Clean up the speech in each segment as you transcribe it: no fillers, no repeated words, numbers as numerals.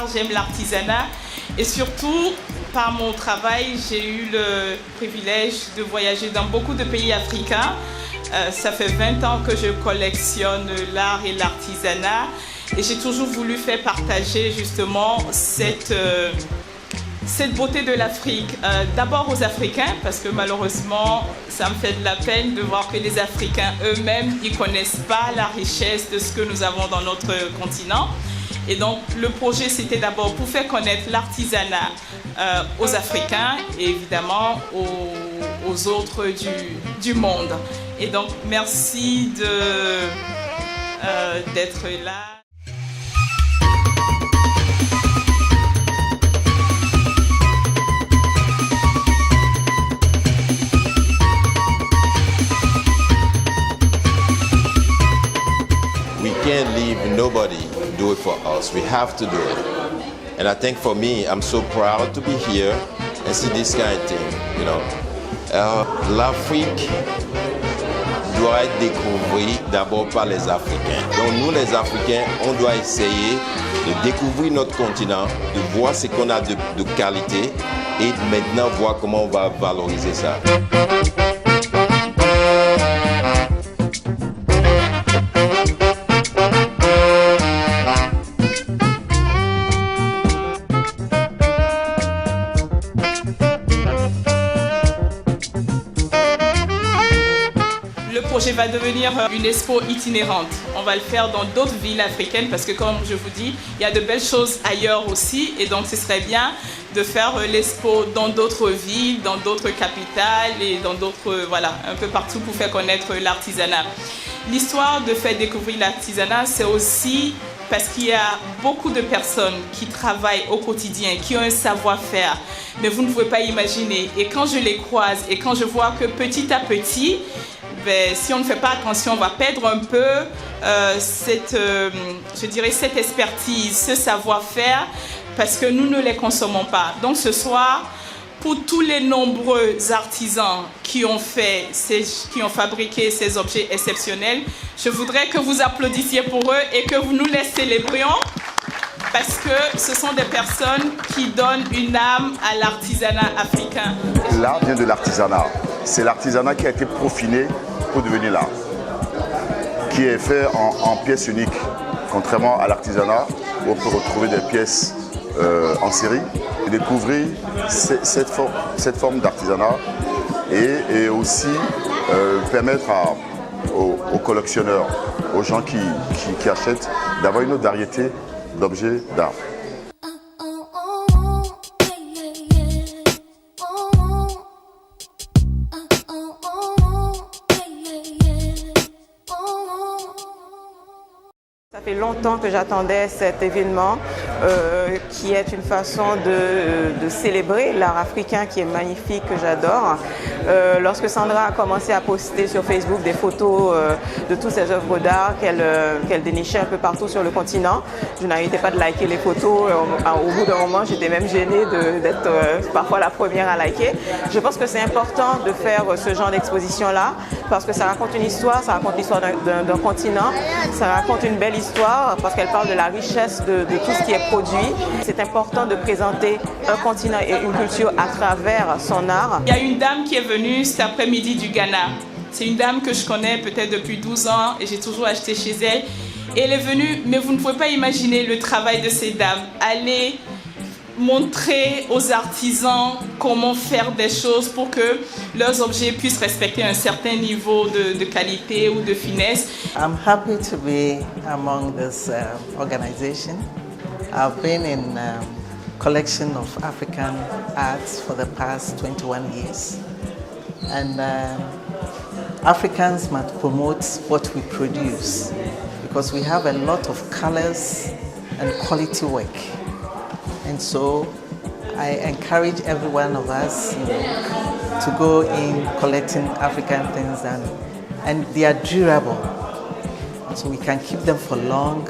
l'art, j'aime l'artisanat et surtout par mon travail, j'ai eu le privilège de voyager dans beaucoup de pays africains. Ça fait 20 ans que je collectionne l'art et l'artisanat et j'ai toujours voulu faire partager justement cette beauté de l'Afrique. D'abord aux Africains, parce que malheureusement, ça me fait de la peine de voir que les Africains eux-mêmes, ils ne connaissent pas la richesse de ce que nous avons dans notre continent. Et donc, le projet, c'était d'abord pour faire connaître l'artisanat aux Africains et évidemment aux autres du monde. Et donc, merci d'être là. We can't leave nobody do it for us. We have to do it. And I think for me, I'm so proud to be here and see this kind of thing, you know. L'Afrique doit être découverte d'abord par les Africains. Donc nous, les Africains, on doit essayer de découvrir notre continent, de voir ce qu'on a de qualité et maintenant voir comment on va valoriser ça. Le projet va devenir une expo itinérante. On va le faire dans d'autres villes africaines parce que comme je vous dis, il y a de belles choses ailleurs aussi et donc ce serait bien de faire l'expo dans d'autres villes, dans d'autres capitales et dans d'autres, voilà, un peu partout pour faire connaître l'artisanat. L'histoire de faire découvrir l'artisanat, c'est aussi parce qu'il y a beaucoup de personnes qui travaillent au quotidien, qui ont un savoir-faire, mais vous ne pouvez pas imaginer. Et quand je les croise et quand je vois que petit à petit, si on ne fait pas attention, on va perdre un peu je dirais cette expertise, ce savoir-faire, parce que nous ne les consommons pas. Donc ce soir, pour tous les nombreux artisans qui ont fabriqué ces objets exceptionnels, je voudrais que vous applaudissiez pour eux et que vous nous les célébrions, parce que ce sont des personnes qui donnent une âme à l'artisanat africain. L'art vient de l'artisanat. C'est l'artisanat qui a été peaufiné pour devenir l'art, qui est fait en pièces uniques, contrairement à l'artisanat où on peut retrouver des pièces en série, et découvrir cette forme d'artisanat et aussi permettre aux collectionneurs, aux gens qui achètent, d'avoir une autre variété d'objets d'art. Ça fait longtemps que j'attendais cet événement qui est une façon de célébrer l'art africain qui est magnifique, que j'adore. Lorsque Sandra a commencé à poster sur Facebook des photos de toutes ces œuvres d'art qu'elle dénichait un peu partout sur le continent, je n'arrêtais pas de liker les photos. Au bout d'un moment, j'étais même gênée d'être parfois la première à liker. Je pense que c'est important de faire ce genre d'exposition-là parce que ça raconte une histoire, ça raconte l'histoire d'un continent, ça raconte une belle histoire parce qu'elle parle de la richesse de tout ce qui est produit. C'est important de présenter un continent et une culture à travers son art. Il y a une dame qui est venue cet après-midi du Ghana. C'est une dame que je connais peut-être depuis 12 ans et j'ai toujours acheté chez elle. Et elle est venue, mais vous ne pouvez pas imaginer le travail de ces dames. Aller montrer aux artisans comment faire des choses pour que leurs objets puissent respecter un certain niveau de qualité ou de finesse. I'm happy to be among this organization. I've been in collection of African arts for the past 21 years. And Africans must promote what we produce because we have a lot of colors and quality work. And so I encourage every one of us to go in collecting African things and they are durable. So we can keep them for long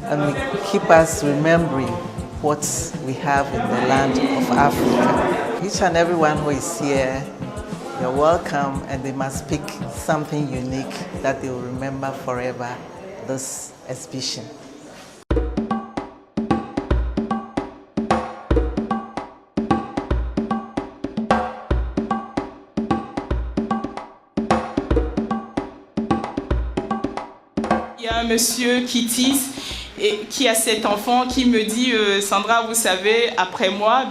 and keep us remembering what we have in the land of Africa. Each and everyone who is here, you're welcome and they must pick something unique that they will remember forever, this exhibition. un monsieur qui tisse et qui a 7 enfants qui me dit Sandra, vous savez, après moi,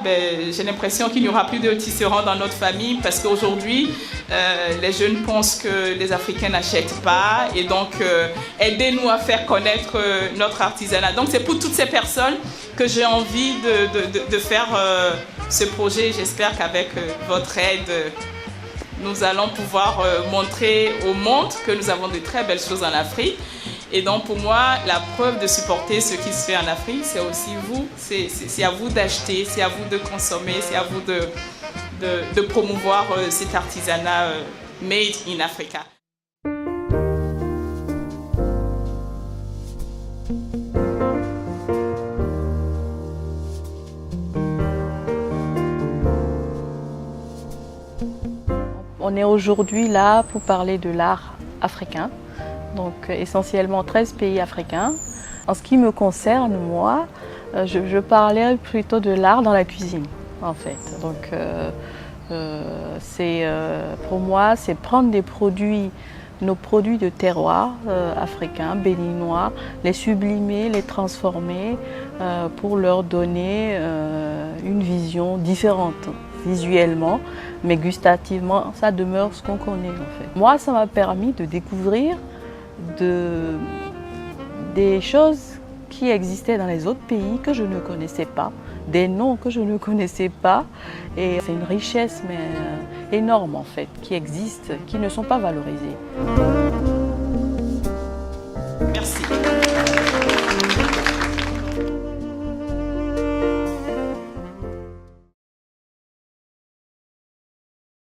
j'ai l'impression qu'il n'y aura plus de tisserands dans notre famille parce qu'aujourd'hui, les jeunes pensent que les Africains n'achètent pas et donc aidez-nous à faire connaître notre artisanat. Donc c'est pour toutes ces personnes que j'ai envie de faire ce projet. J'espère qu'avec votre aide, nous allons pouvoir montrer au monde que nous avons de très belles choses en Afrique. Et donc pour moi, la preuve de supporter ce qui se fait en Afrique, c'est aussi vous. C'est à vous d'acheter, c'est à vous de consommer, c'est à vous de promouvoir cet artisanat made in Africa. On est aujourd'hui là pour parler de l'art africain, donc essentiellement 13 pays africains. En ce qui me concerne, moi, je parlais plutôt de l'art dans la cuisine, en fait. Donc, pour moi, c'est prendre nos produits de terroir africains, béninois, les sublimer, les transformer pour leur donner une vision différente. Visuellement, mais gustativement, ça demeure ce qu'on connaît en fait. Moi, ça m'a permis de découvrir des choses qui existaient dans les autres pays que je ne connaissais pas, des noms que je ne connaissais pas. Et c'est une richesse mais énorme en fait, qui existe, qui ne sont pas valorisés.